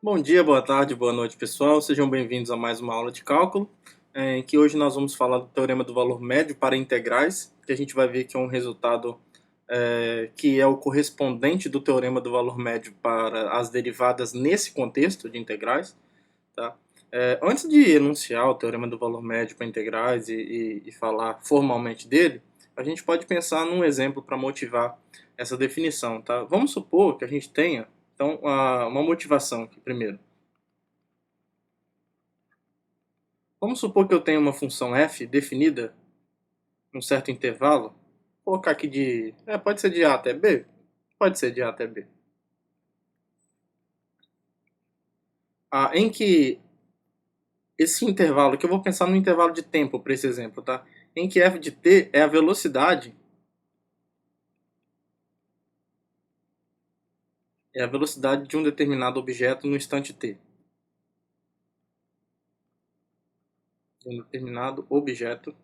Bom dia, boa tarde, boa noite, pessoal. Sejam bem-vindos a mais uma aula de cálculo, em que hoje nós vamos falar do teorema do valor médio para integrais, que a gente vai ver que é um resultado que é o correspondente do teorema do valor médio para as derivadas nesse contexto de integrais. Tá? Antes de enunciar o teorema do valor médio para integrais e falar formalmente dele, a gente pode pensar num exemplo para motivar essa definição. Tá? Vamos supor que a gente tenha então, uma motivação aqui primeiro. Vamos supor que eu tenho uma função f definida num certo intervalo. Vou colocar aqui de... pode ser de A até B? Pode ser de A até B. Em que esse intervalo, que eu vou pensar no intervalo de tempo para esse exemplo, tá? Em que f de t é a velocidade. É a velocidade de um determinado objeto no instante t. De um determinado objeto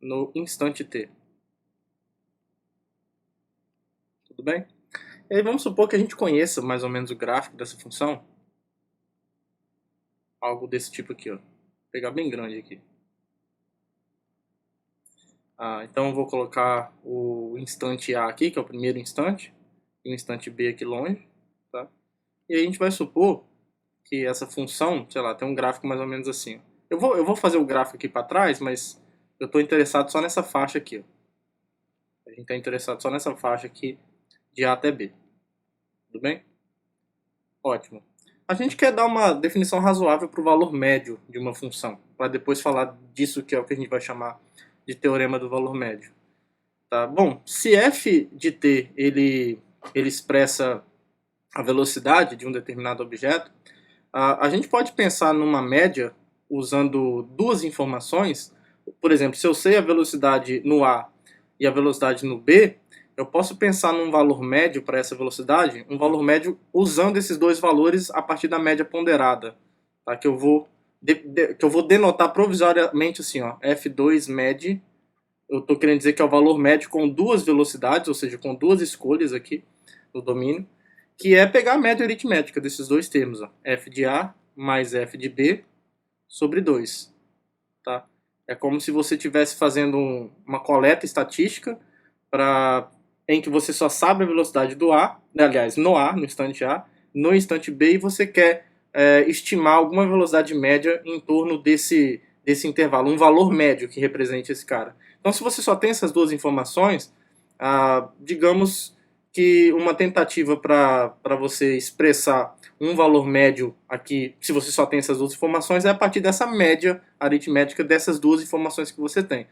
no instante t. Tudo bem? E aí vamos supor que a gente conheça mais ou menos o gráfico dessa função. Algo desse tipo aqui, ó. Vou pegar bem grande aqui. Então eu vou colocar o instante A aqui, que é o primeiro instante, e o instante B aqui longe, tá? E aí a gente vai supor que essa função, sei lá, tem um gráfico mais ou menos assim. Eu vou fazer o gráfico aqui para trás, mas eu estou interessado só nessa faixa aqui, ó. A gente está interessado só nessa faixa aqui de A até B. Tudo bem? Ótimo. A gente quer dar uma definição razoável para o valor médio de uma função, para depois falar disso que é o que a gente vai chamar de teorema do valor médio. Tá? Bom, se f de t ele expressa a velocidade de um determinado objeto, a gente pode pensar numa média usando duas informações. Por exemplo, se eu sei a velocidade no A e a velocidade no B, eu posso pensar num valor médio para essa velocidade, um valor médio usando esses dois valores a partir da média ponderada, tá? Que eu vou denotar provisoriamente assim, ó, f2 med. Eu estou querendo dizer que é o valor médio com duas velocidades, ou seja, com duas escolhas aqui no domínio, que é pegar a média aritmética desses dois termos, ó, f de A mais f de B sobre 2. Tá? É como se você estivesse fazendo uma coleta estatística em que você só sabe a velocidade do A, aliás, no A, no instante A, no instante B, e você quer estimar alguma velocidade média em torno desse intervalo, um valor médio que represente esse cara. Então, se você só tem essas duas informações, digamos que uma tentativa para você expressar um valor médio aqui, se você só tem essas duas informações, é a partir dessa média aritmética dessas duas informações que você tem.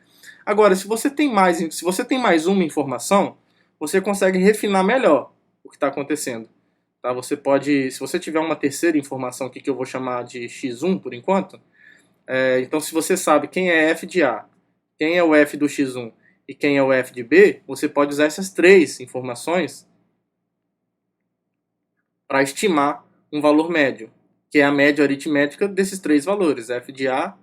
Agora, se você tem mais uma informação, você consegue refinar melhor o que está acontecendo. Tá? Você pode, se você tiver uma terceira informação aqui que eu vou chamar de x1 por enquanto, então se você sabe quem é f de A, quem é o f do x1 e quem é o f de B, você pode usar essas três informações para estimar um valor médio, que é a média aritmética desses três valores, f de A,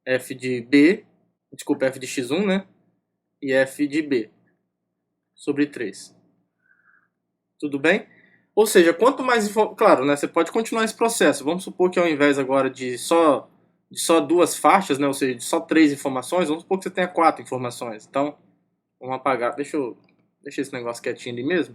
f de B, desculpa, f de x1, né? E f de B sobre 3. Tudo bem? Ou seja, quanto mais claro, né, você pode continuar esse processo. Vamos supor que ao invés agora de só duas faixas, né, ou seja, de só três informações, vamos supor que você tenha quatro informações. Então, vamos apagar. Deixa esse negócio quietinho ali mesmo.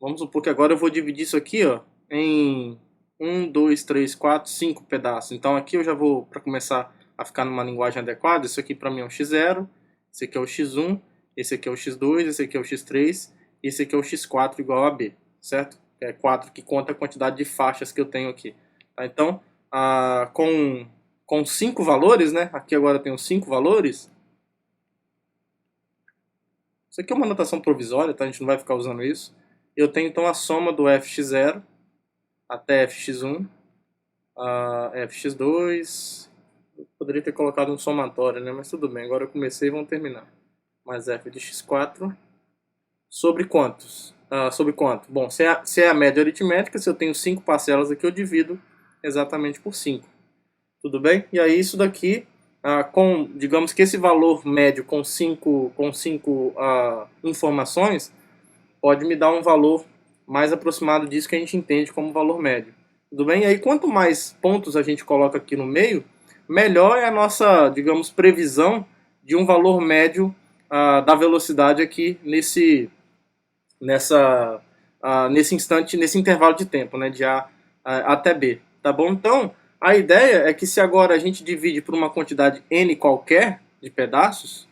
Vamos supor que agora eu vou dividir isso aqui, ó, em 1, 2, 3, 4, 5 pedaços. Então aqui eu já vou, para começar a ficar numa linguagem adequada, isso aqui para mim é o x0, esse aqui é o x1, esse aqui é o x2, esse aqui é o x3, e esse aqui é o x4 igual a b, certo? É 4 que conta a quantidade de faixas que eu tenho aqui. Tá? Então, com 5 valores, né? Aqui agora eu tenho 5 valores. Isso aqui é uma notação provisória, tá? A gente não vai ficar usando isso. Eu tenho então a soma do fx0 até fx1, fx2, eu poderia ter colocado um somatório, né? Mas tudo bem, agora eu comecei e vamos terminar. Mais f de x4 sobre quantos? Sobre quanto? Bom, se é a média aritmética, se eu tenho 5 parcelas aqui, eu divido exatamente por 5. Tudo bem? E aí isso daqui, digamos que esse valor médio com 5 informações, pode me dar um valor mais aproximado disso que a gente entende como valor médio. Tudo bem? E aí, quanto mais pontos a gente coloca aqui no meio, melhor é a nossa, digamos, previsão de um valor médio da velocidade aqui nesse instante, nesse intervalo de tempo, né, de A até B. Tá bom? Então, a ideia é que se agora a gente divide por uma quantidade n qualquer de pedaços,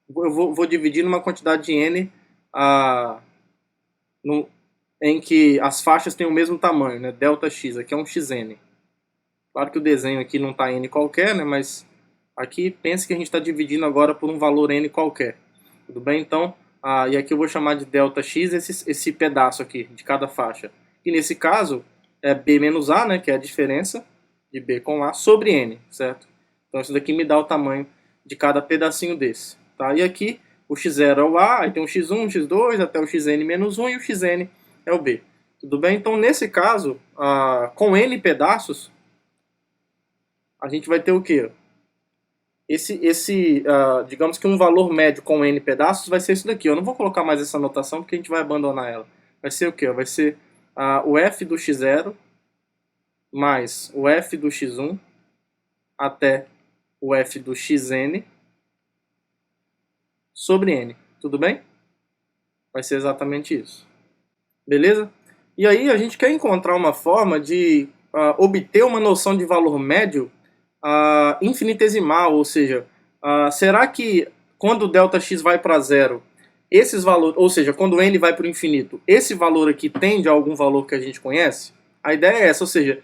eu vou dividir numa quantidade de n em que as faixas têm o mesmo tamanho, né? Delta x, aqui é um xn. Claro que o desenho aqui não está n qualquer, né? Mas aqui pense que a gente está dividindo agora por um valor n qualquer. Tudo bem? Então, e aqui eu vou chamar de delta x esse pedaço aqui de cada faixa. E nesse caso é b menos a, né? Que é a diferença de b com a sobre n, certo? Então isso daqui me dá o tamanho de cada pedacinho desse. Tá? E aqui o x0 é o a, aí tem o x1, o x2, até o xn menos 1 e o xn é o b. Tudo bem? Então, nesse caso, com n pedaços, a gente vai ter o quê? Digamos que um valor médio com n pedaços vai ser isso daqui. Eu não vou colocar mais essa notação porque a gente vai abandonar ela. Vai ser o quê? Vai ser o f do x0 mais o f do x1 até o f do xn sobre n. Tudo bem? Vai ser exatamente isso. Beleza? E aí a gente quer encontrar uma forma de obter uma noção de valor médio infinitesimal, ou seja, será que quando o ΔX vai para zero, esses valores, ou seja, quando n vai para o infinito, esse valor aqui tende a algum valor que a gente conhece? A ideia é essa, ou seja,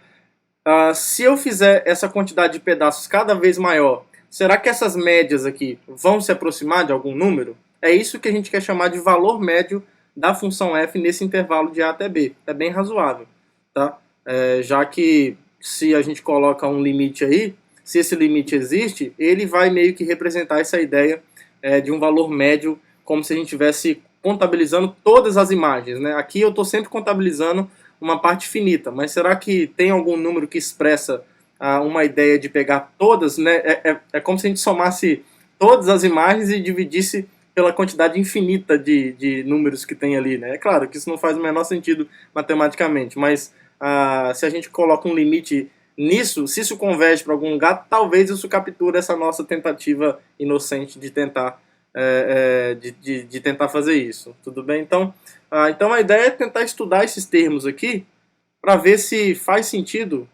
se eu fizer essa quantidade de pedaços cada vez maior, será que essas médias aqui vão se aproximar de algum número? É isso que a gente quer chamar de valor médio da função f nesse intervalo de a até b. É bem razoável, tá? Já que se a gente coloca um limite aí, se esse limite existe, ele vai meio que representar essa ideia de um valor médio, como se a gente estivesse contabilizando todas as imagens, né? Aqui eu estou sempre contabilizando uma parte finita, mas será que tem algum número que expressa uma ideia de pegar todas, né? É como se a gente somasse todas as imagens e dividisse pela quantidade infinita de números que tem ali, né? É claro que isso não faz o menor sentido matematicamente, mas se a gente coloca um limite nisso, se isso converge para algum lugar, talvez isso capture essa nossa tentativa inocente de tentar de tentar fazer isso. Tudo bem? Então, então a ideia é tentar estudar esses termos aqui para ver se faz sentido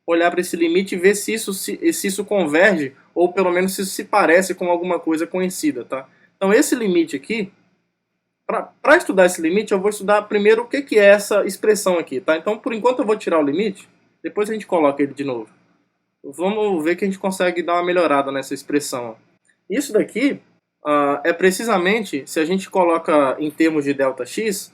olhar para esse limite e ver se isso converge, ou pelo menos se isso se parece com alguma coisa conhecida, tá? Então esse limite aqui, para estudar esse limite, eu vou estudar primeiro o que é essa expressão aqui, tá? Então por enquanto eu vou tirar o limite, depois a gente coloca ele de novo. Vamos ver que a gente consegue dar uma melhorada nessa expressão. Isso daqui é precisamente, se a gente coloca em termos de ΔX,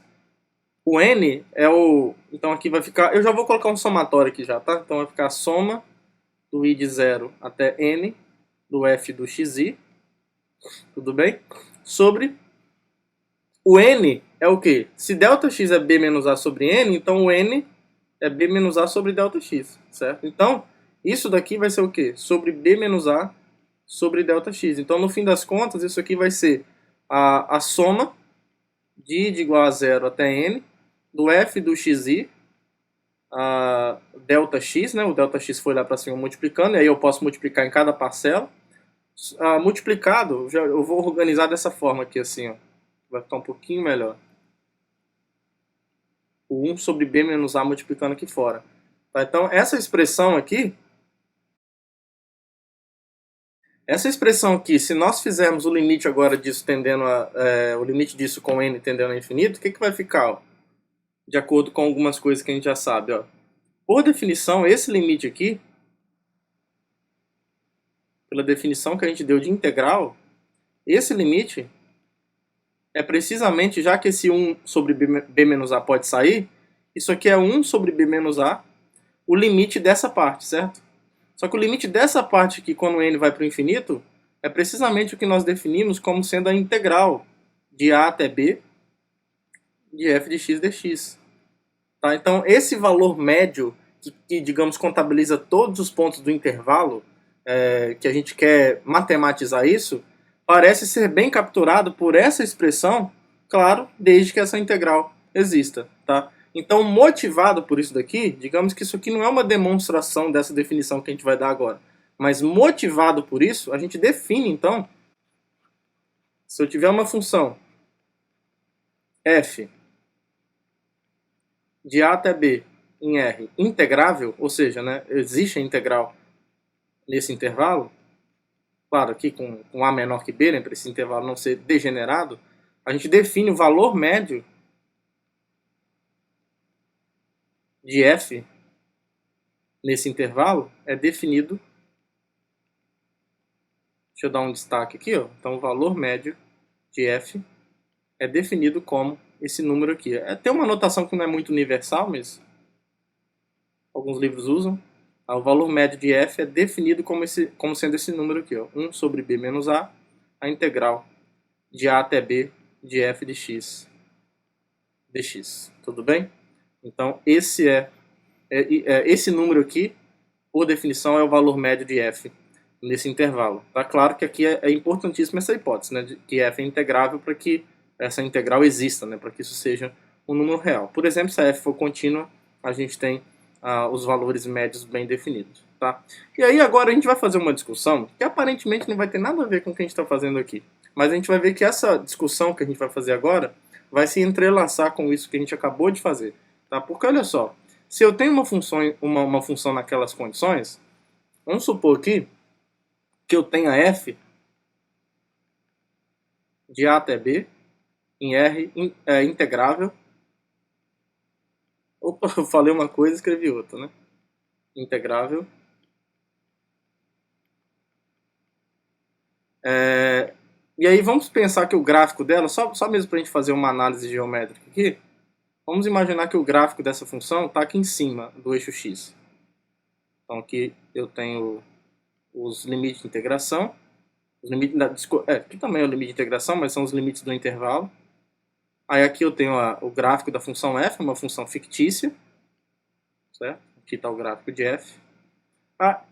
o n é o... Então aqui vai ficar... Eu já vou colocar um somatório aqui já, tá? Então vai ficar a soma do i de 0 até n do f do xi, tudo bem? Sobre o n é o quê? Se ΔX é b menos a sobre n, então o n é b menos a sobre ΔX, certo? Então, isso daqui vai ser o quê? Sobre b menos a sobre ΔX. Então, no fim das contas, isso aqui vai ser a soma de i de igual a 0 até n do f do xi, ΔX, né? O ΔX foi lá para cima multiplicando, e aí eu posso multiplicar em cada parcela. Multiplicado, eu vou organizar dessa forma aqui, assim, ó. Vai ficar um pouquinho melhor. O 1 sobre b menos a multiplicando aqui fora. Tá? Então, essa expressão aqui, se nós fizermos o limite agora disso tendendo o limite disso com n tendendo a infinito, o que vai ficar? Ó? De acordo com algumas coisas que a gente já sabe. Ó. Por definição, esse limite aqui, pela definição que a gente deu de integral, esse limite é precisamente, já que esse 1 sobre b menos a pode sair, isso aqui é 1 sobre b menos a, o limite dessa parte, certo? Só que o limite dessa parte aqui, quando n vai para o infinito, é precisamente o que nós definimos como sendo a integral de a até b de f de x dx. Tá? Então, esse valor médio, que digamos, contabiliza todos os pontos do intervalo, que a gente quer matematizar isso, parece ser bem capturado por essa expressão, Claro, desde que essa integral exista, tá? Então, motivado por isso daqui, digamos que isso aqui não é uma demonstração dessa definição que a gente vai dar agora, mas motivado por isso, a gente define, então, se eu tiver uma função f de a até b em R integrável, ou seja, né, existe a integral nesse intervalo, claro, aqui com a menor que b, né, para esse intervalo não ser degenerado, a gente define o valor médio de f nesse intervalo é definido. Deixa eu dar um destaque aqui, ó. Então, o valor médio de f é definido como esse número aqui. Tem uma notação que não é muito universal, mas alguns livros usam. O valor médio de f é definido como sendo esse número aqui, ó. 1 sobre b menos a integral de a até b de f de x dx. Tudo bem? Então, esse número aqui, por definição, é o valor médio de f nesse intervalo. Tá claro que aqui é importantíssima essa hipótese, né, de que f é integrável para que essa integral exista, né, para que isso seja um número real. Por exemplo, se a f for contínua, a gente tem os valores médios bem definidos. Tá? E aí agora a gente vai fazer uma discussão que aparentemente não vai ter nada a ver com o que a gente está fazendo aqui. Mas a gente vai ver que essa discussão que a gente vai fazer agora vai se entrelaçar com isso que a gente acabou de fazer. Tá? Porque olha só, se eu tenho uma função naquelas condições, vamos supor aqui que eu tenha f de a até b em R integrável. Opa, eu falei uma coisa e escrevi outra, né? Integrável. E aí vamos pensar que o gráfico dela, só mesmo para a gente fazer uma análise geométrica aqui, vamos imaginar que o gráfico dessa função está aqui em cima do eixo x. Então aqui eu tenho os limites de integração, aqui também é o limite de integração, mas são os limites do intervalo. Aí aqui eu tenho o gráfico da função f, uma função fictícia, certo? Aqui está o gráfico de f.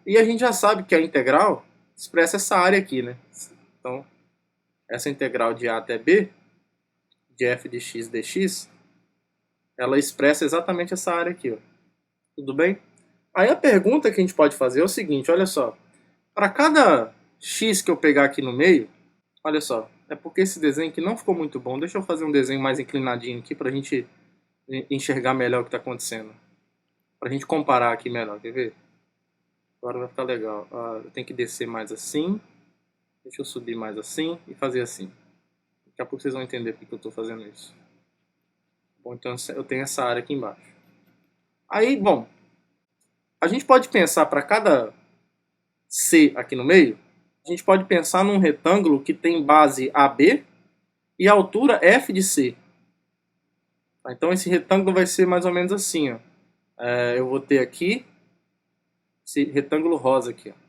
E a gente já sabe que a integral expressa essa área aqui, né? Então, essa integral de a até b, de f de x dx, ela expressa exatamente essa área aqui, ó. Tudo bem? Aí a pergunta que a gente pode fazer é o seguinte, olha só. Para cada x que eu pegar aqui no meio, olha só, é porque esse desenho aqui não ficou muito bom. Deixa eu fazer um desenho mais inclinadinho aqui para a gente enxergar melhor o que está acontecendo. Para a gente comparar aqui melhor, quer ver? Agora vai ficar legal. Eu tenho que descer mais assim. Deixa eu subir mais assim e fazer assim. Daqui a pouco vocês vão entender porque eu estou fazendo isso. Bom, então eu tenho essa área aqui embaixo. Aí, bom, a gente pode pensar para cada C aqui no meio, a gente pode pensar num retângulo que tem base AB e altura F de C. Então esse retângulo vai ser mais ou menos assim, ó. Eu vou ter aqui esse retângulo rosa aqui, ó.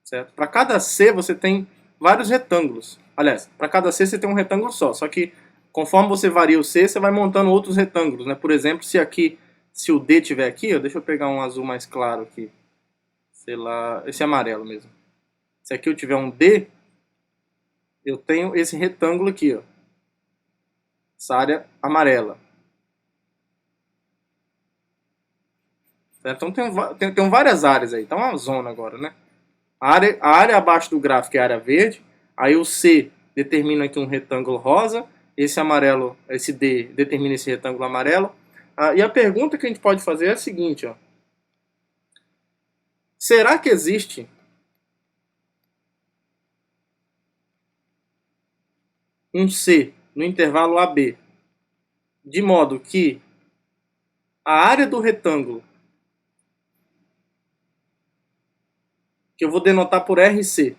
Certo? Para cada C você tem vários retângulos. Aliás, para cada C você tem um retângulo só que conforme você varia o C, você vai montando outros retângulos, né? Por exemplo, se o D tiver aqui, ó, deixa eu pegar um azul mais claro aqui. Sei lá, esse amarelo mesmo. Se aqui eu tiver um D, eu tenho esse retângulo aqui, ó. Essa área amarela. Certo? Então tem várias áreas aí. Então é uma zona agora, né? A área abaixo do gráfico é a área verde. Aí o C determina aqui um retângulo rosa. Esse amarelo, esse D determina esse retângulo amarelo. E a pergunta que a gente pode fazer é a seguinte, ó. Será que existe um C no intervalo AB de modo que a área do retângulo, que eu vou denotar por RC,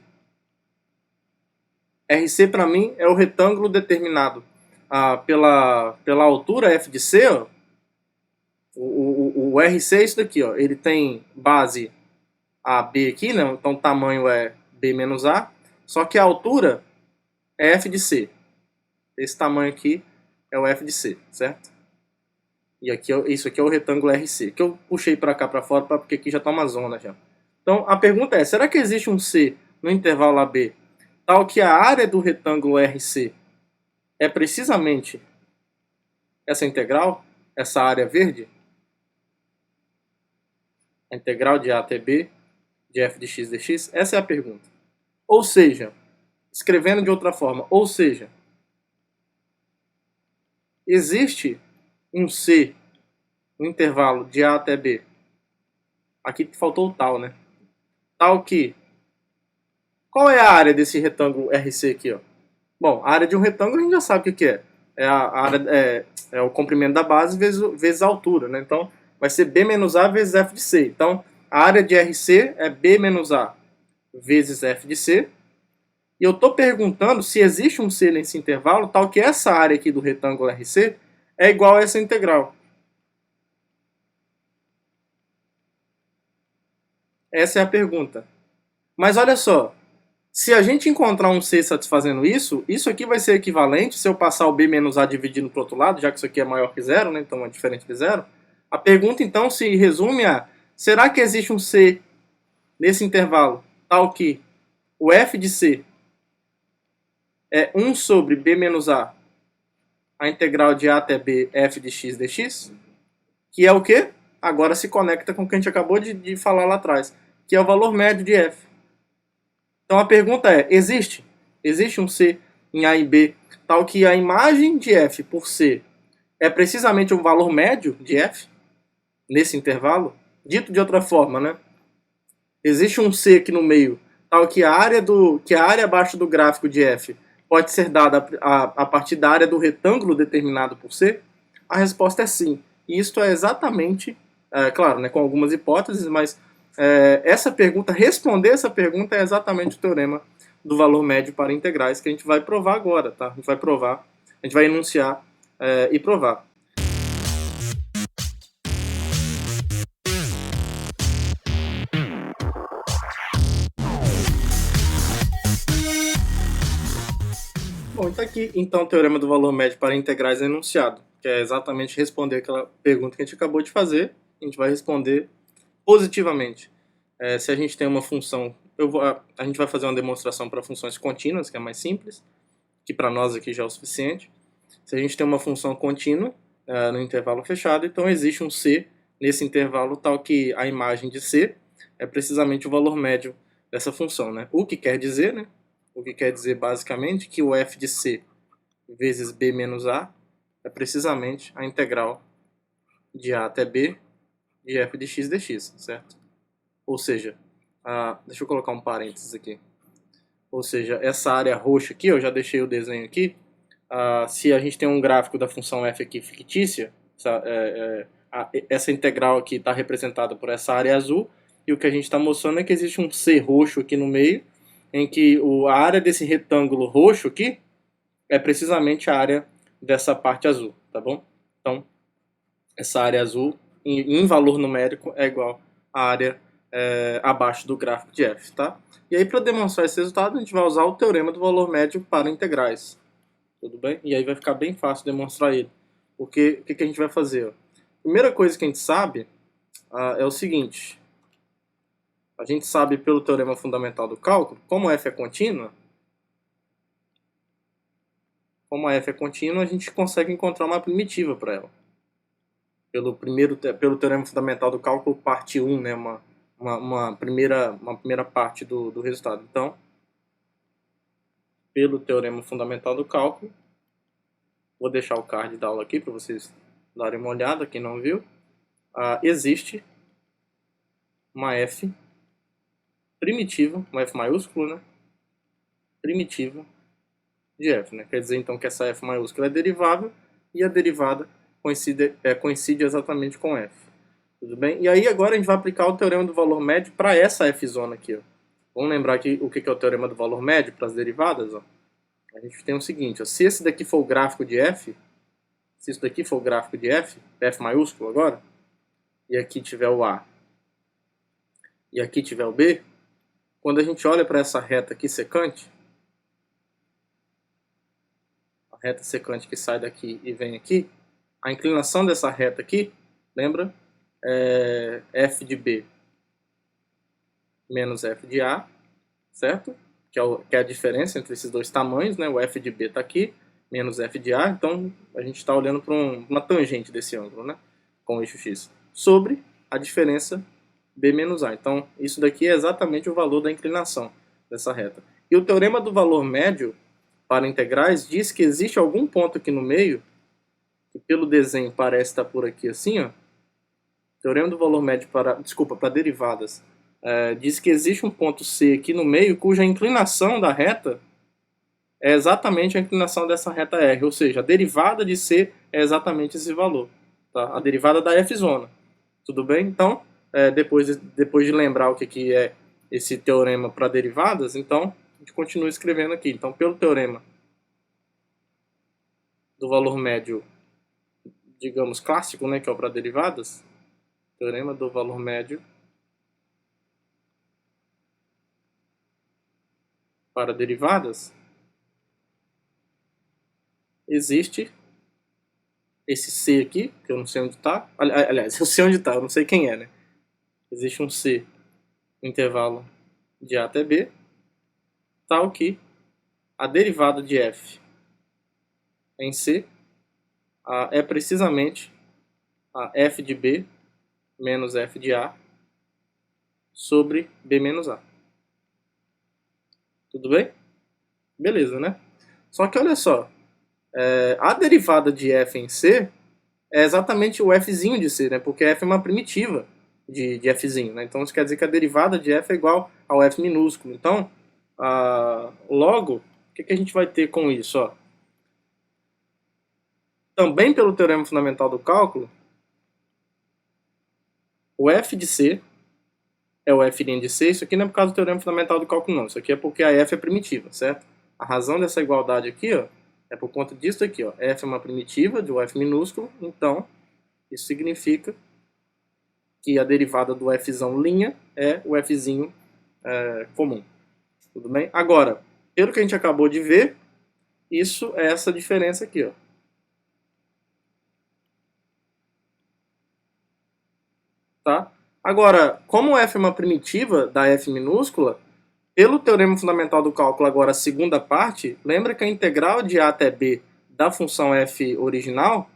RC para mim é o retângulo determinado pela altura F de C, ó. O RC é isso daqui, ó. Ele tem base AB aqui, né? Então o tamanho é B menos A, só que a altura é F de C. Esse tamanho aqui é o F de C, certo? E aqui, isso aqui é o retângulo RC, que eu puxei para cá para fora, porque aqui já está uma zona já. Então a pergunta é, será que existe um C no intervalo AB tal que a área do retângulo RC é precisamente essa integral, essa área verde, a integral de A até B, de f de x dx? Essa é a pergunta. Ou seja, escrevendo de outra forma, ou seja, existe um C, um intervalo de A até B. Aqui faltou o tal, né? Tal que... Qual é a área desse retângulo RC aqui, ó? Bom, a área de um retângulo a gente já sabe o que é. É a área, é o comprimento da base vezes a altura, né? Então, vai ser B menos A vezes F de C. Então, a área de RC é B menos A vezes F de C. E eu estou perguntando se existe um C nesse intervalo, tal que essa área aqui do retângulo RC é igual a essa integral. Essa é a pergunta. Mas olha só, se a gente encontrar um C satisfazendo isso, isso aqui vai ser equivalente, se eu passar o B menos A dividindo para o outro lado, já que isso aqui é maior que zero, né, então é diferente de zero. A pergunta então se resume a, será que existe um C nesse intervalo, tal que o F de C é 1 sobre B menos a integral de A até B, F de x dx, que é o quê? Agora se conecta com o que a gente acabou de falar lá atrás, que é o valor médio de F. Então a pergunta é, existe? Existe um C em A e B, tal que a imagem de F por C é precisamente o valor médio de F, nesse intervalo? Dito de outra forma, né? Existe um C aqui no meio, tal que a área abaixo do gráfico de F pode ser dada a partir da área do retângulo determinado por C? A resposta é sim. E isto é exatamente, claro, né, com algumas hipóteses, mas essa pergunta, responder essa pergunta é exatamente o teorema do valor médio para integrais que a gente vai provar agora, tá? A gente vai provar, a gente vai enunciar e provar. Bom, está aqui então o teorema do valor médio para integrais enunciado, que é exatamente responder aquela pergunta que a gente acabou de fazer. A gente vai responder positivamente. Se a gente tem uma função, a gente vai fazer uma demonstração para funções contínuas, que é mais simples, que para nós aqui já é o suficiente. Se a gente tem uma função contínua no intervalo fechado, então existe um C nesse intervalo tal que a imagem de C é precisamente o valor médio dessa função, né? O que quer dizer, né? O que quer dizer basicamente que o f de C vezes B menos A é precisamente a integral de A até B de f de x dx, certo? Ou seja, deixa eu colocar um parênteses aqui. Ou seja, essa área roxa aqui, eu já deixei o desenho aqui, se a gente tem um gráfico da função f aqui fictícia, essa integral aqui está representada por essa área azul, e o que a gente está mostrando é que existe um C roxo aqui no meio, em que a área desse retângulo roxo aqui é precisamente a área dessa parte azul, tá bom? Então, essa área azul, em valor numérico, é igual à área abaixo do gráfico de f, tá? E aí, para demonstrar esse resultado, a gente vai usar o teorema do valor médio para integrais, tudo bem? E aí vai ficar bem fácil demonstrar ele. Porque o que a gente vai fazer? A primeira coisa que a gente sabe é o seguinte. A gente sabe pelo teorema fundamental do cálculo, como f é contínua, a gente consegue encontrar uma primitiva para ela. Pelo teorema fundamental do cálculo, parte 1, né, uma primeira parte do resultado. Então, pelo teorema fundamental do cálculo, vou deixar o card da aula aqui para vocês darem uma olhada, quem não viu. Existe uma f primitiva, uma f maiúsculo, né, primitiva de f, né? Quer dizer então que essa f maiúscula é derivável e a derivada coincide exatamente com f. Tudo bem? E aí agora a gente vai aplicar o teorema do valor médio para essa f zona aqui. Ó. Vamos lembrar aqui o que é o teorema do valor médio para as derivadas? Ó. A gente tem o seguinte, ó, se esse daqui for o gráfico de f, se isso daqui for o gráfico de f maiúsculo agora, e aqui tiver o a, e aqui tiver o b, quando a gente olha para essa reta aqui secante, a reta secante que sai daqui e vem aqui, a inclinação dessa reta aqui, lembra? É f de b menos f de a, certo? Que é a diferença entre esses dois tamanhos, né? O f de b está aqui menos f de a, então a gente está olhando para uma tangente desse ângulo, né, com o eixo x, sobre a diferença b menos a. Então isso daqui é exatamente o valor da inclinação dessa reta. E o teorema do valor médio para integrais diz que existe algum ponto aqui no meio, que pelo desenho parece estar por aqui assim, ó. Teorema do valor médio para derivadas, diz que existe um ponto C aqui no meio cuja inclinação da reta é exatamente a inclinação dessa reta R, ou seja, a derivada de C é exatamente esse valor, tá? A derivada da f-zona, tudo bem? Então, depois de lembrar o que é esse teorema para derivadas, então a gente continua escrevendo aqui. Então, pelo teorema do valor médio, digamos, clássico, né, que é o para derivadas, teorema do valor médio para derivadas, existe esse C aqui, que eu não sei onde está. Aliás, eu sei onde está, eu não sei quem é, né? Existe um C no intervalo de A até B, tal que a derivada de f em C é precisamente a f de B menos f de A sobre B menos A. Tudo bem? Beleza, né? Só que olha só, a derivada de f em C é exatamente o fzinho de C, né? Porque f é uma primitiva de fzinho, né? Então isso quer dizer que a derivada de f é igual ao f minúsculo. Então, logo, o que a gente vai ter com isso? Ó? Também pelo teorema fundamental do cálculo, o f de C é o f' de C. Isso aqui não é por causa do teorema fundamental do cálculo, não. Isso aqui é porque a f é primitiva, certo? A razão dessa igualdade aqui, ó, é por conta disso aqui, ó. F é uma primitiva de f minúsculo, então isso significa que a derivada do fzão linha é o fzinho comum. Tudo bem? Agora, pelo que a gente acabou de ver, isso é essa diferença aqui, ó. Tá? Agora, como f é uma primitiva da f minúscula, pelo teorema fundamental do cálculo, agora a segunda parte, lembra que a integral de a até b da função f original,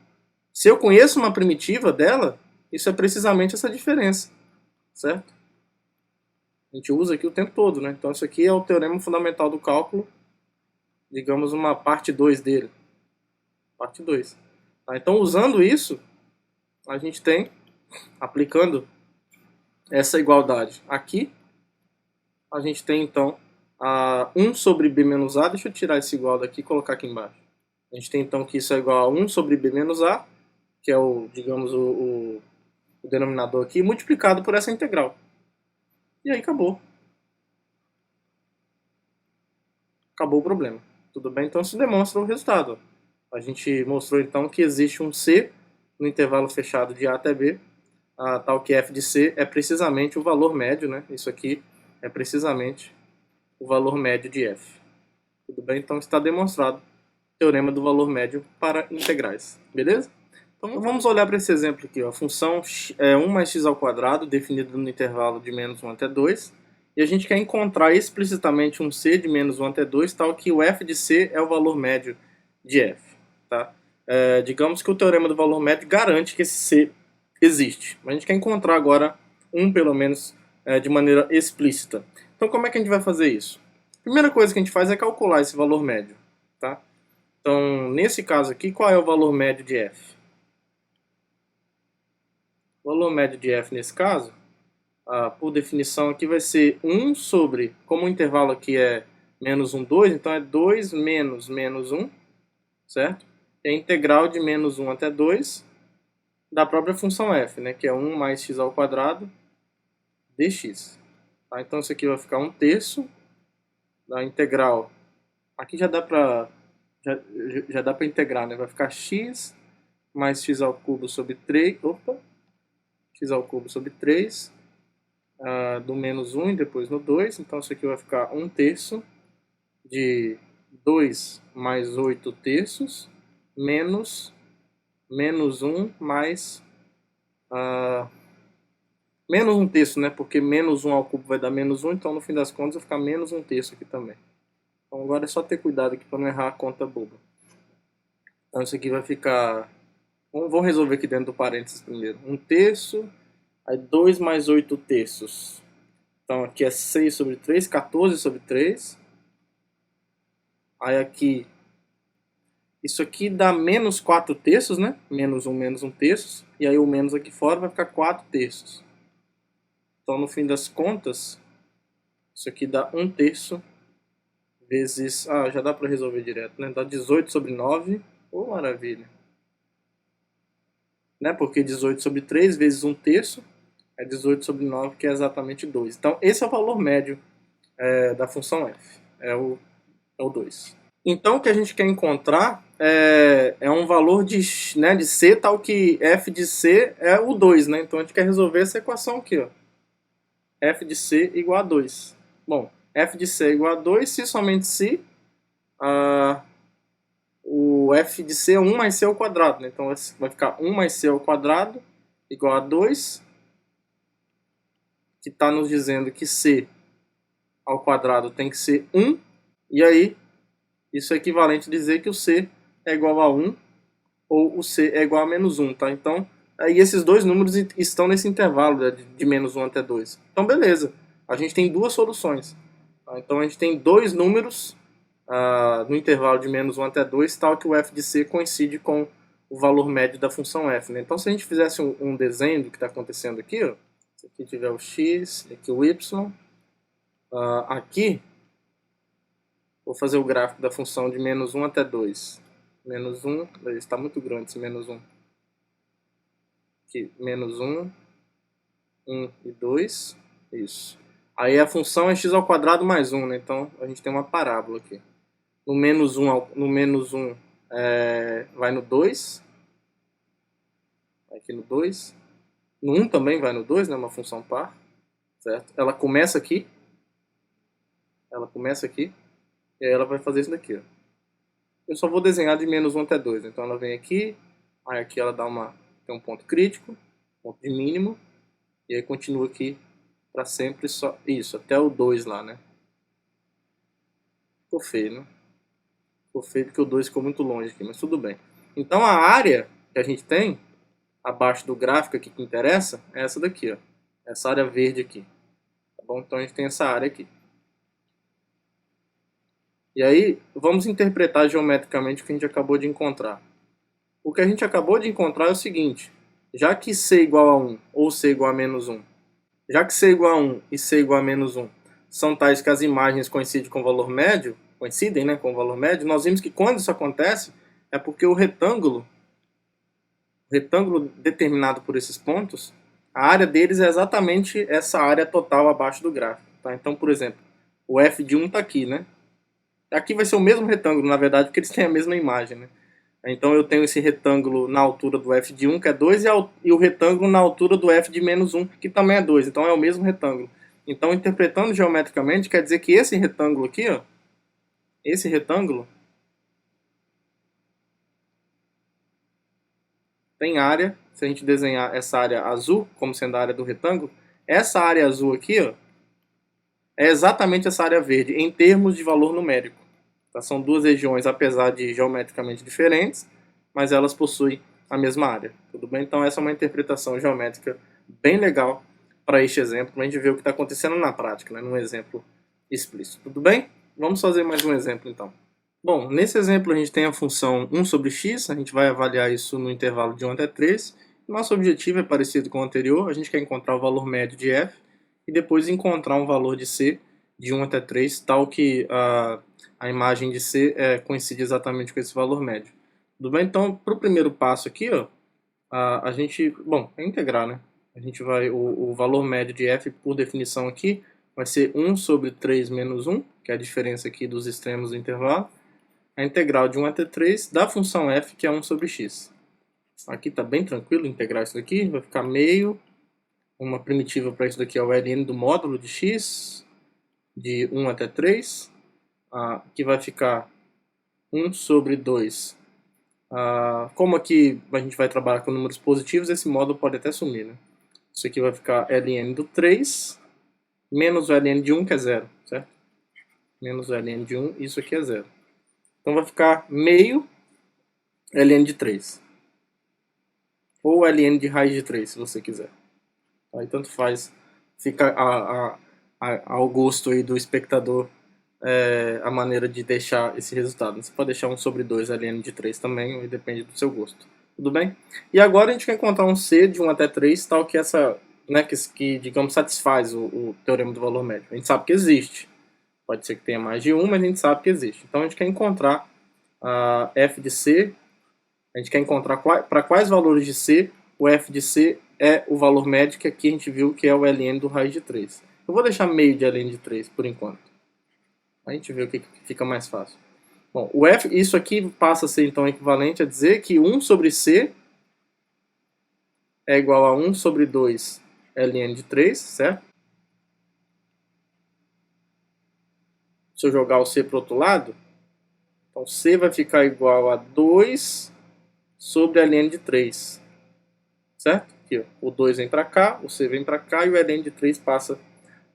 se eu conheço uma primitiva dela, isso é precisamente essa diferença, certo? A gente usa aqui o tempo todo, né? Então isso aqui é o teorema fundamental do cálculo, digamos uma parte 2 dele. Parte 2. Tá? Então usando isso, a gente tem, aplicando essa igualdade aqui, a gente tem então 1 sobre b menos a, deixa eu tirar esse igual daqui e colocar aqui embaixo. A gente tem então que isso é igual a 1 sobre b menos a, que é o, digamos, o denominador aqui, multiplicado por essa integral. E aí acabou. Acabou o problema. Tudo bem? Então isso demonstra o resultado. A gente mostrou então que existe um C no intervalo fechado de A até B, tal que f de C é precisamente o valor médio, né? Isso aqui é precisamente o valor médio de f. Tudo bem? Então está demonstrado o teorema do valor médio para integrais. Beleza? Então vamos olhar para esse exemplo aqui. Ó. A função é 1 mais x ao quadrado, definida no intervalo de menos 1 até 2. E a gente quer encontrar explicitamente um c de menos 1 até 2, tal que o f de c é o valor médio de f. Tá? Digamos que o teorema do valor médio garante que esse c existe. A gente quer encontrar agora um, pelo menos, de maneira explícita. Então como é que a gente vai fazer isso? A primeira coisa que a gente faz é calcular esse valor médio. Tá? Então, nesse caso aqui, qual é o valor médio de f? O valor médio de f nesse caso, por definição aqui vai ser 1 sobre, como o intervalo aqui é menos 1, 2, então é 2 menos menos 1, certo? E a integral de menos 1 até 2 da própria função f, né, que é 1 mais x ao quadrado dx. Tá? Então isso aqui vai ficar 1/3 da integral. Aqui já dá para já dá para integrar, né? Vai ficar x mais x ao cubo sobre 3, x ao cubo sobre 3, do menos 1 e depois no 2, então isso aqui vai ficar 1/3 de 2 mais 8/3 menos menos 1 mais menos 1/3, né? Porque menos 1 ao cubo vai dar menos 1, então no fim das contas vai ficar menos 1/3 aqui também. Então agora é só ter cuidado aqui para não errar a conta boba. Então isso aqui vai ficar... Vamos resolver aqui dentro do parênteses primeiro. 1/3, aí 2 mais 8/3. Então aqui é 6 sobre 3, 14 sobre 3. Aí aqui, isso aqui dá menos 4/3, né? Menos 1/3. E aí o menos aqui fora vai ficar 4/3. Então no fim das contas, isso aqui dá 1/3 vezes... Ah, já dá para resolver direto, né? Dá 18 sobre 9. Oh, maravilha. Né? Porque 18 sobre 3 vezes 1/3 é 18 sobre 9, que é exatamente 2. Então esse é o valor médio da função f. É o 2. Então o que a gente quer encontrar é um valor de C tal que f de C é o 2. Né? Então a gente quer resolver essa equação aqui. Ó. F de C igual a 2. Bom, f de C igual a 2 se somente se o f de C é 1 mais C ao quadrado. Né? Então vai ficar 1 mais C ao quadrado igual a 2, que está nos dizendo que C ao quadrado tem que ser 1. E aí, isso é equivalente a dizer que o C é igual a 1 ou o C é igual a menos 1. Tá? Então, aí esses dois números estão nesse intervalo, né, de menos 1 até 2. Então, beleza. A gente tem duas soluções. Tá? Então, a gente tem dois números no intervalo de menos 1 até 2, tal que o f de C coincide com o valor médio da função f. Né? Então, se a gente fizesse um desenho do que está acontecendo aqui, ó, se aqui tiver o x, aqui o y, aqui, vou fazer o gráfico da função de menos 1 até 2. Menos 1, está muito grande esse menos 1. Aqui, menos 1, 1 e 2, isso. Aí a função é x ao quadrado mais 1, né? Então a gente tem uma parábola aqui. No menos 1 vai no 2. Aqui no 2. No 1 também vai no 2, né? Uma função par. Certo? Ela começa aqui. E aí ela vai fazer isso daqui, ó. Eu só vou desenhar de menos 1 até 2. Então ela vem aqui. Aí aqui ela tem um ponto crítico. Ponto de mínimo. E aí continua aqui para sempre só. Isso, até o 2 lá, né? Ficou feio, né? Ficou feio porque o 2 ficou muito longe aqui, mas tudo bem. Então a área que a gente tem abaixo do gráfico aqui que interessa é essa daqui, ó. Essa área verde aqui. Tá bom? Então a gente tem essa área aqui. E aí vamos interpretar geometricamente o que a gente acabou de encontrar. O que a gente acabou de encontrar é o seguinte: já que C igual a 1 ou C igual a menos 1, já que C igual a 1 e C igual a menos 1 são tais que as imagens coincidem com o valor médio, né, com o valor médio, nós vimos que quando isso acontece é porque o retângulo determinado por esses pontos, a área deles é exatamente essa área total abaixo do gráfico. Tá? Então, por exemplo, o f de 1 está aqui, né? Aqui vai ser o mesmo retângulo, na verdade, porque eles têm a mesma imagem, né? Então eu tenho esse retângulo na altura do f de 1, que é 2, e o retângulo na altura do f de menos 1, que também é 2. Então é o mesmo retângulo. Então, interpretando geometricamente, quer dizer que esse retângulo aqui, ó, esse retângulo tem área, se a gente desenhar essa área azul como sendo a área do retângulo, essa área azul aqui, ó, é exatamente essa área verde, em termos de valor numérico. Tá? São duas regiões, apesar de geometricamente diferentes, mas elas possuem a mesma área. Tudo bem? Então essa é uma interpretação geométrica bem legal para este exemplo, para a gente ver o que está acontecendo na prática, né, num exemplo explícito. Tudo bem? Vamos fazer mais um exemplo então. Bom, nesse exemplo a gente tem a função 1 sobre x, a gente vai avaliar isso no intervalo de 1 até 3. Nosso objetivo é parecido com o anterior, a gente quer encontrar o valor médio de f e depois encontrar um valor de c de 1 até 3, tal que a imagem de c coincide exatamente com esse valor médio. Tudo bem? Então, para o primeiro passo aqui, ó, a gente, bom, é integrar, né? A gente vai, o valor médio de f, por definição aqui, vai ser 1 sobre 3 menos 1, que é a diferença aqui dos extremos do intervalo, a integral de 1 até 3 da função f, que é 1 sobre x. Aqui está bem tranquilo integrar isso daqui, vai ficar meio, uma primitiva para isso daqui é o ln do módulo de x, de 1 até 3, que vai ficar 1 sobre 2. Como aqui a gente vai trabalhar com números positivos, esse módulo pode até sumir, né? Isso aqui vai ficar ln do 3, menos o ln de 1, que é 0, certo? Menos o ln de 1, isso aqui é 0. Então vai ficar meio ln de 3. Ou ln de raiz de 3, se você quiser. Aí tanto faz, fica ao gosto aí do espectador a maneira de deixar esse resultado. Você pode deixar 1 sobre 2 ln de 3 também, e depende do seu gosto. Tudo bem? E agora a gente quer encontrar um C de 1 até 3, tal que essa, né, que digamos, satisfaz o teorema do valor médio. A gente sabe que existe. Pode ser que tenha mais de um, mas a gente sabe que existe. Então a gente quer encontrar a f de C, a gente quer encontrar para quais valores de C o f de C é o valor médio, que aqui a gente viu que é o ln do raiz de 3. Eu vou deixar meio de ln de 3 por enquanto. A gente vê o que fica mais fácil. Bom, o f, isso aqui passa a ser então equivalente a dizer que 1 sobre C é igual a 1 sobre 2 ln de 3, certo? Se eu jogar o C para o outro lado, então C vai ficar igual a 2 sobre ln de 3, certo? Aqui, ó, o 2 vem para cá, o C vem para cá e o ln de 3 passa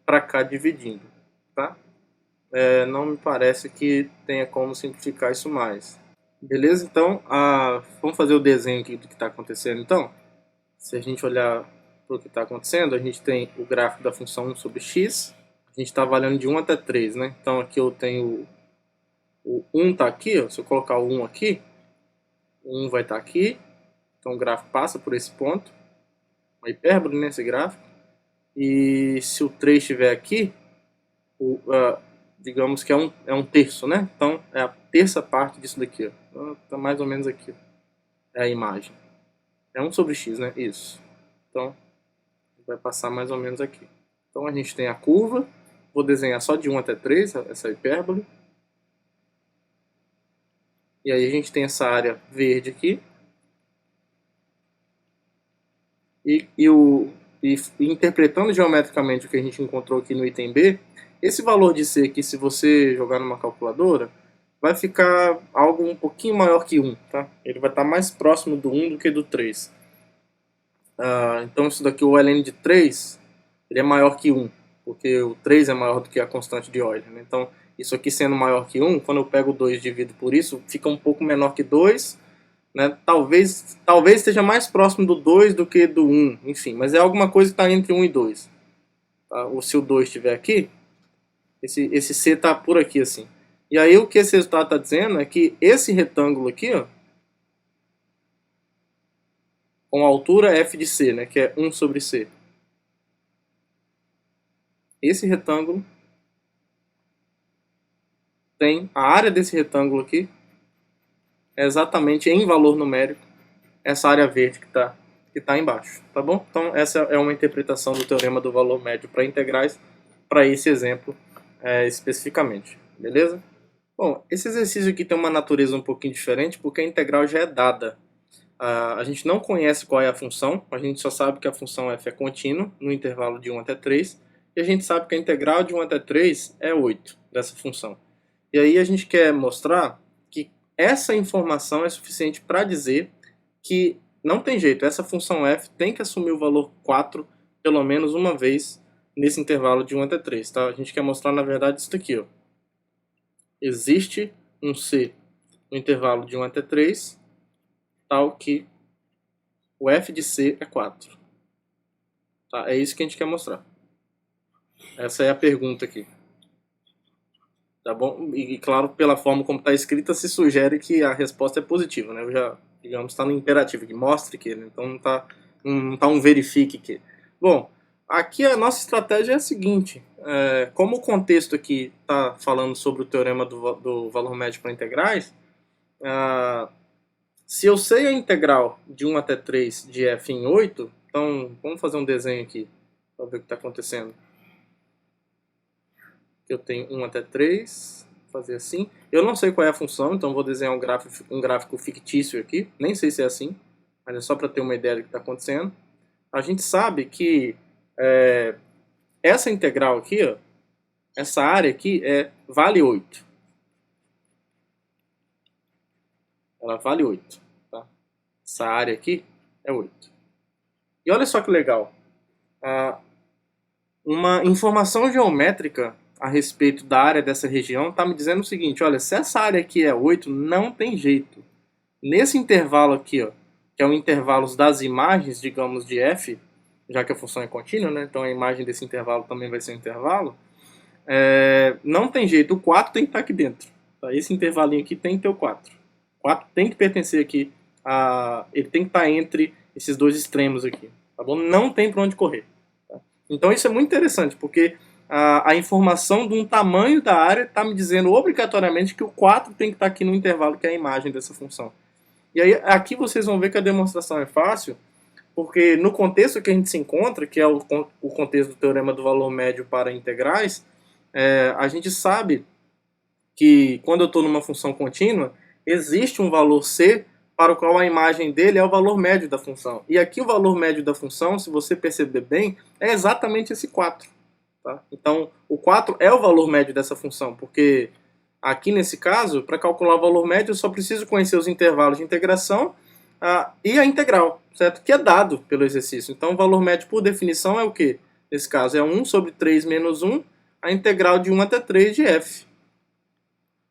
para cá dividindo, tá? Não me parece que tenha como simplificar isso mais. Beleza? Então, vamos fazer o desenho aqui do que está acontecendo. Então, se a gente olhar para o que está acontecendo, a gente tem o gráfico da função 1 sobre x. A gente está avaliando de 1 até 3, né? Então, aqui eu tenho o 1 está aqui, ó. Se eu colocar o 1 aqui, o 1 vai estar aqui. Então, o gráfico passa por esse ponto. Uma hipérbole nesse gráfico. E se o 3 estiver aqui, digamos que é um terço, né? Então, é a terça parte disso daqui, ó. Tá mais ou menos aqui, ó. É a imagem. É 1 sobre x, né? Isso. Então, vai passar mais ou menos aqui. Então, a gente tem a curva. Vou desenhar só de 1 até 3, essa hipérbole. E aí a gente tem essa área verde aqui. E interpretando geometricamente o que a gente encontrou aqui no item B, esse valor de C aqui, se você jogar numa calculadora, vai ficar algo um pouquinho maior que 1, tá? Ele vai estar mais próximo do 1 do que do 3. Então isso daqui, o ln de 3, ele é maior que 1, porque o 3 é maior do que a constante de Euler, né? Então isso aqui sendo maior que 1, quando eu pego o 2 e divido por isso, fica um pouco menor que 2, né? Talvez esteja mais próximo do 2 do que do 1, enfim, mas é alguma coisa que está entre 1 e 2. Tá? Ou se o 2 estiver aqui, esse C está por aqui assim. E aí o que esse resultado está dizendo é que esse retângulo aqui, ó, com a altura f de C, né, que é 1 sobre C, esse retângulo tem a área desse retângulo aqui é exatamente em valor numérico essa área verde que tá embaixo, tá bom? Então essa é uma interpretação do teorema do valor médio para integrais para esse exemplo especificamente, beleza? Bom, esse exercício aqui tem uma natureza um pouquinho diferente porque a integral já é dada. A gente não conhece qual é a função, a gente só sabe que a função f é contínua no intervalo de 1 até 3 e a gente sabe que a integral de 1 até 3 é 8 dessa função. E aí a gente quer mostrar que essa informação é suficiente para dizer que não tem jeito, essa função f tem que assumir o valor 4 pelo menos uma vez nesse intervalo de 1 até 3. Tá? A gente quer mostrar, na verdade, isso daqui. Ó. Existe um C no intervalo de 1 até 3, tal que o f de C é 4. Tá? É isso que a gente quer mostrar. Essa é a pergunta aqui. Tá bom? E claro, pela forma como está escrita, se sugere que a resposta é positiva, né? Eu já, digamos, está no imperativo, que mostre que, né? Então não tá um verifique que. Bom, aqui a nossa estratégia é a seguinte, como o contexto aqui está falando sobre o teorema do valor médio para integrais, se eu sei a integral de 1 até 3 de f em 8, então vamos fazer um desenho aqui para ver o que está acontecendo. Eu tenho 1 até 3, vou fazer assim. Eu não sei qual é a função, então vou desenhar um gráfico fictício aqui. Nem sei se é assim, mas é só para ter uma ideia do que está acontecendo. A gente sabe que essa integral aqui, ó, essa área aqui vale 8. Ela vale 8. Tá? Essa área aqui é 8. E olha só que legal. Uma informação geométrica a respeito da área dessa região está me dizendo o seguinte, olha, se essa área aqui é 8, não tem jeito. nesse intervalo aqui, ó, que é o intervalo das imagens, digamos, de f, já que a função é contínua, né? Então a imagem desse intervalo também vai ser um intervalo. Não tem jeito, o 4 tem que estar aqui dentro. Tá? Esse intervalinho aqui tem que ter o 4. O 4 tem que pertencer aqui, ele tem que estar entre esses dois extremos aqui. Tá bom? Não tem para onde correr. Tá? Então isso é muito interessante, porque a informação de um tamanho da área está me dizendo obrigatoriamente que o 4 tem que estar aqui no intervalo, que é a imagem dessa função. E aí aqui vocês vão ver que a demonstração é fácil, porque no contexto que a gente se encontra, que é o contexto do teorema do valor médio para integrais, a gente sabe que quando eu estou numa função contínua, existe um valor c para o qual a imagem dele é o valor médio da função. E aqui o valor médio da função, se você perceber bem, é exatamente esse 4. Tá? Então, o 4 é o valor médio dessa função, porque aqui nesse caso, para calcular o valor médio, eu só preciso conhecer os intervalos de integração e a integral, certo? Que é dado pelo exercício. Então, o valor médio, por definição, é o quê? Nesse caso, é 1 sobre 3 menos 1, a integral de 1 até 3 de f.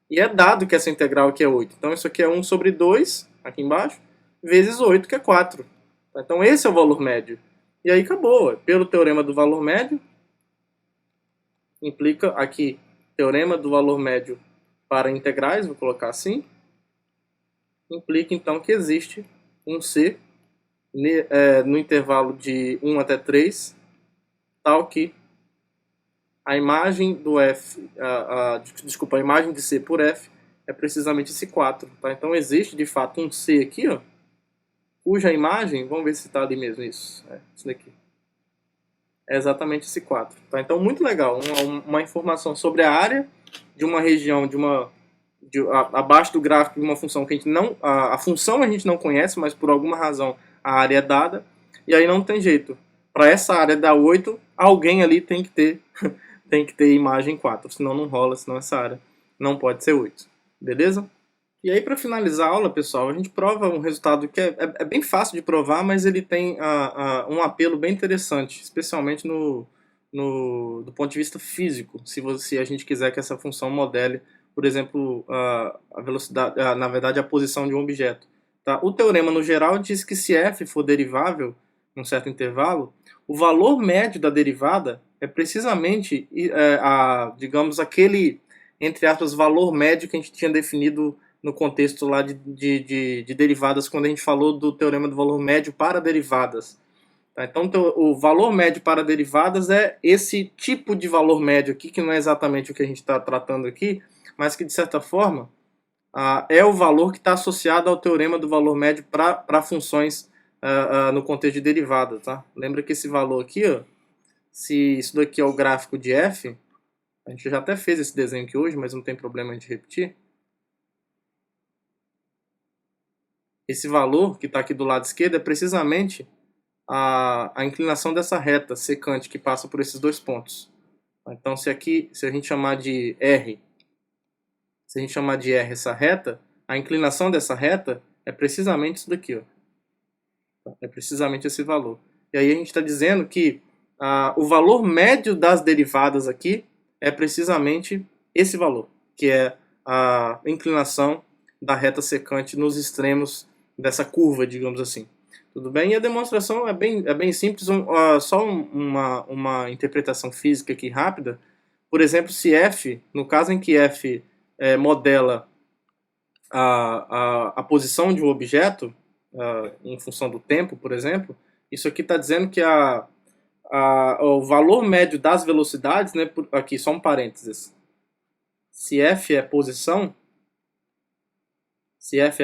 E é dado que essa integral aqui é 8. Então, isso aqui é 1 sobre 2, aqui embaixo, vezes 8, que é 4. Então, esse é o valor médio. E aí, acabou. Pelo teorema do valor médio, implica aqui, teorema do valor médio para integrais, vou colocar assim, implica então que existe um C no intervalo de 1 até 3, tal que a imagem do F, desculpa, a imagem de C por F é precisamente esse 4. Tá? Então existe de fato um C aqui, ó, cuja imagem, vamos ver se está ali mesmo isso, isso daqui. É exatamente esse 4. Tá? Então muito legal, uma informação sobre a área de uma região, abaixo do gráfico de uma função que a gente não, a função a gente não conhece, mas por alguma razão a área é dada, e aí não tem jeito. Para essa área dar 8, alguém ali tem que ter tem que ter imagem 4, senão não rola, senão essa área não pode ser 8. Beleza? E aí, para finalizar a aula, pessoal, a gente prova um resultado que é bem fácil de provar, mas ele tem um apelo bem interessante, especialmente do ponto de vista físico, se a gente quiser que essa função modele, por exemplo, a velocidade, na verdade, a posição de um objeto. Tá? O teorema, no geral, diz que se f for derivável num certo intervalo, o valor médio da derivada é precisamente, digamos, aquele, entre aspas, valor médio que a gente tinha definido no contexto lá de derivadas, quando a gente falou do teorema do valor médio para derivadas. Tá? Então, o valor médio para derivadas é esse tipo de valor médio aqui, que não é exatamente o que a gente está tratando aqui, mas que, de certa forma, é o valor que está associado ao teorema do valor médio para funções no contexto de derivada. Tá? Lembra que esse valor aqui, ó, se isso daqui é o gráfico de f, a gente já até fez esse desenho aqui hoje, mas não tem problema a gente repetir. Esse valor que está aqui do lado esquerdo é precisamente a inclinação dessa reta secante que passa por esses dois pontos. Então, se a gente chamar de R, essa reta, a inclinação dessa reta é precisamente isso daqui, ó. É precisamente esse valor. E aí a gente está dizendo que o valor médio das derivadas aqui é precisamente esse valor, que é a inclinação da reta secante nos extremos dessa curva, digamos assim. Tudo bem? E a demonstração é bem simples, só uma interpretação física aqui rápida. Por exemplo, se f, no caso em que f modela a posição de um objeto, em função do tempo, por exemplo, isso aqui está dizendo que o valor médio das velocidades, né, aqui só um parênteses, se f é a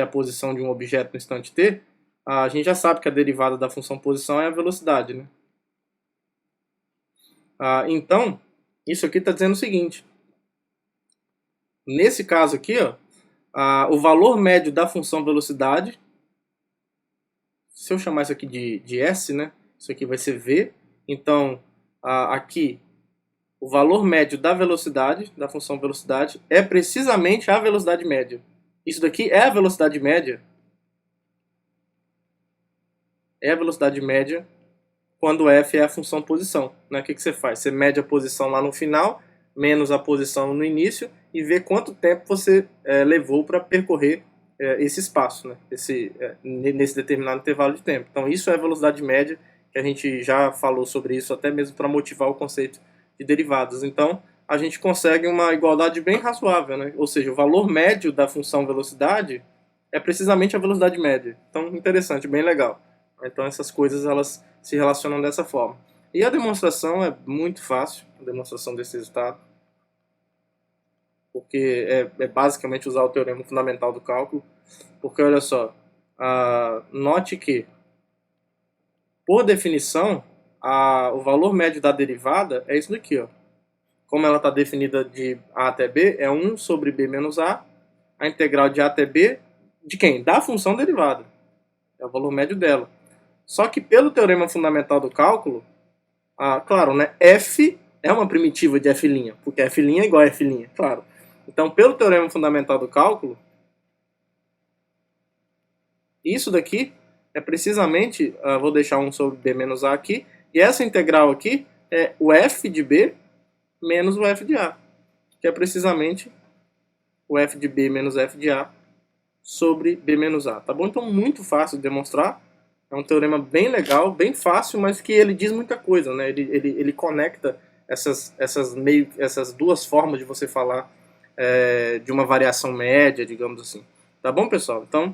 posição de um objeto no instante t, a gente já sabe que a derivada da função posição é a velocidade, né? Então, isso aqui está dizendo o seguinte, nesse caso aqui, ó, o valor médio da função velocidade, se eu chamar isso aqui de S, né? Isso aqui vai ser V. Então, aqui, o valor médio da velocidade, da função velocidade, é precisamente a velocidade média. Isso daqui é a velocidade média. É a velocidade média quando f é a função posição. Né? O que você faz? Você mede a posição lá no final, menos a posição no início, e vê quanto tempo você levou para percorrer esse espaço, né? Nesse determinado intervalo de tempo. Então isso é a velocidade média, que a gente já falou sobre isso até mesmo para motivar o conceito de derivadas. Então a gente consegue uma igualdade bem razoável, né? Ou seja, o valor médio da função velocidade é precisamente a velocidade média. Então interessante, bem legal. Então essas coisas elas se relacionam dessa forma. E a demonstração é muito fácil, a demonstração desse resultado, porque é basicamente usar o teorema fundamental do cálculo. Porque olha só, note que, por definição, o valor médio da derivada é isso daqui, ó. Como ela está definida de A até B, é 1 sobre B menos a integral de A até B, de quem? Da função derivada. É o valor médio dela. Só que pelo teorema fundamental do cálculo, claro, né, f é uma primitiva de f', porque f' é igual a f', claro. Então, pelo teorema fundamental do cálculo, isso daqui é precisamente, vou deixar 1 sobre b menos a aqui, e essa integral aqui é o f de b menos o f de a, que é precisamente o f de b menos f de a sobre b menos a, tá bom? Então, muito fácil de demonstrar, é um teorema bem legal, bem fácil, mas que ele diz muita coisa, né? Ele conecta essas duas formas de você falar de uma variação média, digamos assim. Tá bom, pessoal? Então,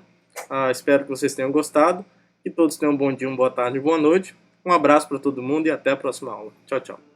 espero que vocês tenham gostado, que todos tenham um bom dia, uma boa tarde, boa noite. Um abraço para todo mundo e até a próxima aula. Tchau, tchau.